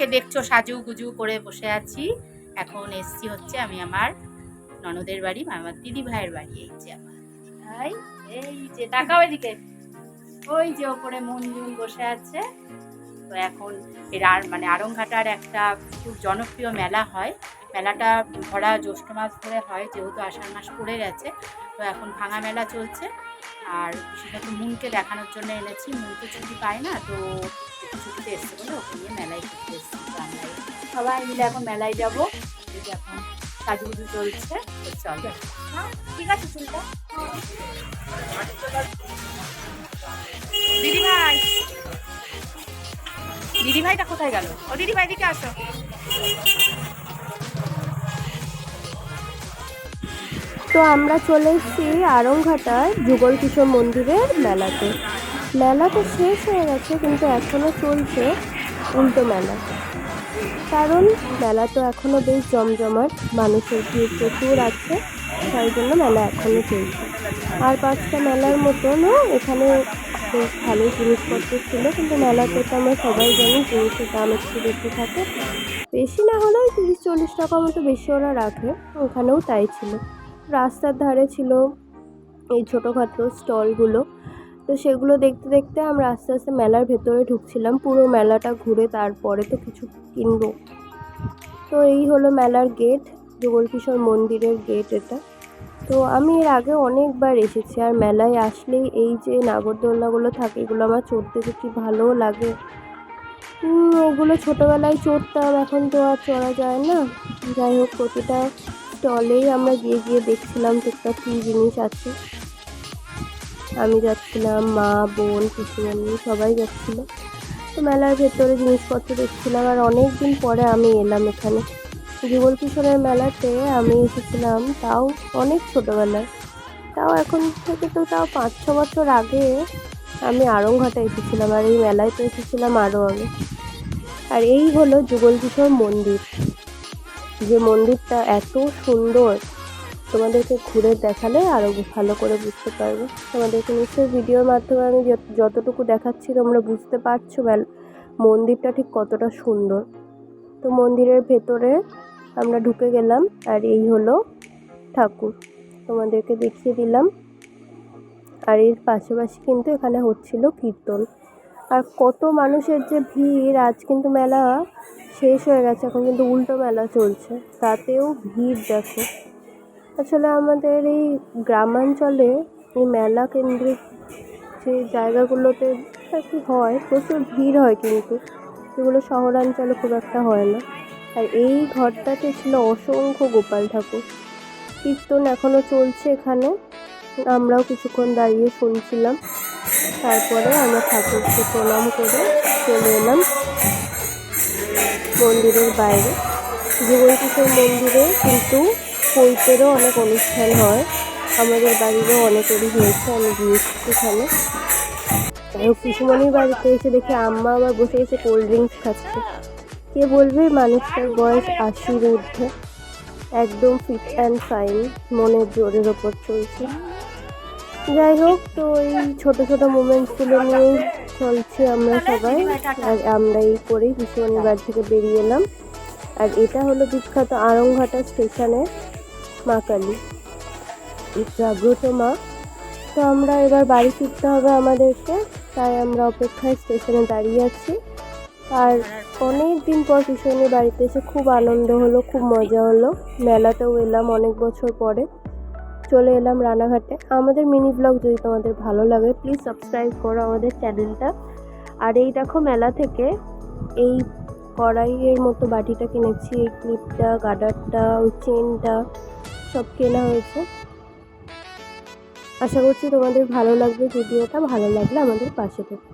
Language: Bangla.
আমাকে দেখছো সাজু গুজু করে বসে আছি। এখন এসছি হচ্ছে আমি আমার ননদের বাড়ি, আমার দিদি ভাইয়ের বাড়ি। এই যে আমার দিদি ভাই, এই যে তাকাও এদিকে, ওই যে ওপরে মনজুন বসে আছে। তো এখন এর মানে আড়ংঘাটার একটা খুব জনপ্রিয় মেলা হয়। মেলাটা ভরা জ্যৈষ্ঠ মাস ধরে হয়, যেহেতু আষাঢ় মাস পড়ে গেছে। তো এখন ভাঙা মেলা চলছে। আর বিশেষত মুনকে দেখানোর জন্য এনেছি, মুন তো ছুটি পায় না, তো ছুটিতে এসছে বলে ওকে নিয়ে মেলায় ঘুরতে এসছি। বাংলায় সবাই মিলে এখন মেলায় যাবো। এই যে এখন সাজুগুজু চলছে, চল ঠিক আছে চুলটা। দিদি ভাই, দিদি ভাইটা কোথায় গেল? ও দিদি ভাই দিকে আসো। তো আমরা চলে এসেছি আড়ংঘাটার যুগল কিশোর মন্দিরের মেলাতে। মেলা তো শেষ হয়ে গেছে, কিন্তু এখনও চলছে উল্টো মেলা। কারণ মেলা তো এখনও বেশ জমজমাট, মানুষের ভিড় প্রচুর আছে, তাই জন্য মেলা এখনও চলছে। আর 5টা মেলার মতনও এখানে বেশ ভালো জিনিসপত্র ছিল, কিন্তু মেলাতে তো আমরা সবাই জানি জিনিসের দাম একটু বেশি থাকে, বেশি না হলেও 30-40 টাকা মতো বেশি ওরা রাখে। ওখানেও তাই ছিল। রাস্তার ধারে ছিল এই ছোটোখাটো স্টলগুলো। তো সেগুলো দেখতে দেখতে আমরা আস্তে আস্তে মেলার ভেতরে ঢুকছিলাম। পুরো মেলাটা ঘুরে তারপরে তো কিছু কিনবো। তো এই হলো মেলার গেট, যুগল কিশোর মন্দিরের গেট এটা। তো আমি এর আগে অনেকবার এসেছি, আর মেলায় আসলেই এই যে নাগরদোলনাগুলো থাকে এগুলো আমার চড়তে যে কি ভালো লাগে। এগুলো ছোটোবেলায় চড়তাম, এখন তো আর চড়া যায় না। যাই হোক, প্রতিটা স্টলেই আমরা গিয়ে গিয়ে দেখছিলাম টুকটাক কী জিনিস আছে। আমি যাচ্ছিলাম, মা, বোন, পিসিমণি সবাই যাচ্ছিল। তো মেলার ভেতরে জিনিসপত্র দেখছিলাম। আর অনেক দিন পরে আমি এলাম এখানে যুগল কিশোরের মেলাতে। আমি এসেছিলাম তাও অনেক ছোটোবেলায়, তাও এখন থেকে তো তাও 5-6 বছর আগে আমি আড়ংঘাটা এসেছিলাম। আর এই মেলায় তো এসেছিলাম আরও আগে। আর এই হলো যুগল কিশোর মন্দির। যে মন্দিরটা এত সুন্দর, তোমাদেরকে ঘুরে দেখালে আরও ভালো করে বুঝতে পারবে। তোমাদেরকে নিশ্চয়ই ভিডিওর মাধ্যমে আমি যতটুকু দেখাচ্ছি তোমরা বুঝতে পারছো মন্দিরটা ঠিক কতটা সুন্দর। তো মন্দিরের ভেতরে আমরা ঢুকে গেলাম, আর এই হলো ঠাকুর, তোমাদেরকে দেখিয়ে দিলাম। আর এর পাশাপাশি কিন্তু এখানে হচ্ছিল কীর্তন। আর কত মানুষের যে ভিড়! আজ কিন্তু মেলা শেষ হয়ে গেছে, এখন কিন্তু উল্টো মেলা চলছে, তাতেও ভিড় দেখো। আসলে আমাদের এই গ্রামাঞ্চলে এই মেলা কেন্দ্রিক যে জায়গাগুলোতে আর কি হয়, প্রচুর ভিড় হয়, কিন্তু যেগুলো শহরাঞ্চলে খুব একটা হয় না। আর এই ঘরটাতে ছিল অসংখ্য গোপাল ঠাকুর। কীর্তন এখনও চলছে এখানে, আমরাও কিছুক্ষণ দাঁড়িয়ে শুনছিলাম। তারপরে আমরা ঠাকুরকে প্রণাম করে চলে এলাম মন্দিরের বাইরে। যুগল কিশোর মন্দিরে কিন্তু পৈতেরও অনেক অনুষ্ঠান হয়, আমাদের বাড়িরও অনেকেরই হয়েছে, আমি গিয়েছি সেখানে। পিসুমণির বাড়িতে এসে দেখি আম্মা আবার বসে এসে কোল্ড ড্রিঙ্কস খাচ্ছে। কে বলবে মানুষটার বয়স 80-র ঊর্ধ্বে, একদম ফিট অ্যান্ড ফাইন, মনের জোরের ওপর চলছে। যাই হোক, তো এই ছোটো ছোটো মোমেন্টসগুলো নিয়েই চলছি আমরা সবাই। আর আমরা এই করেই পিসুমণির বাড়ি থেকে বেরিয়ে এলাম। আর এটা হলো বিখ্যাত আড়ংঘাটা স্টেশনের মা কালী, জাগ্রত মা। তো আমরা এবার বাড়ি ফিরতে হবে আমাদেরকে, তাই আমরা অপেক্ষায় স্টেশনে দাঁড়িয়ে আছি। আর অনেক দিন পর পিসুমণির বাড়িতে এসে খুব আনন্দ হলো, খুব মজা হলো। মেলাতেও এলাম অনেক বছর পরে। চলে এলাম রানাঘাটে। আমাদের মিনি ব্লগ যদি তোমাদের ভালো লাগে প্লিজ সাবস্ক্রাইব করো আমাদের চ্যানেলটা। আর এই দেখো মেলা থেকে এই কড়াইয়ের মতো বাটিটা কিনেছি, এই ক্লিপটা, গার্ডারটা, ওই চেনটা সব কেনা হয়েছে। আশা করছি তোমাদের ভালো লাগবে ভিডিওটা। ভালো লাগলে আমাদের পাশে থেকো।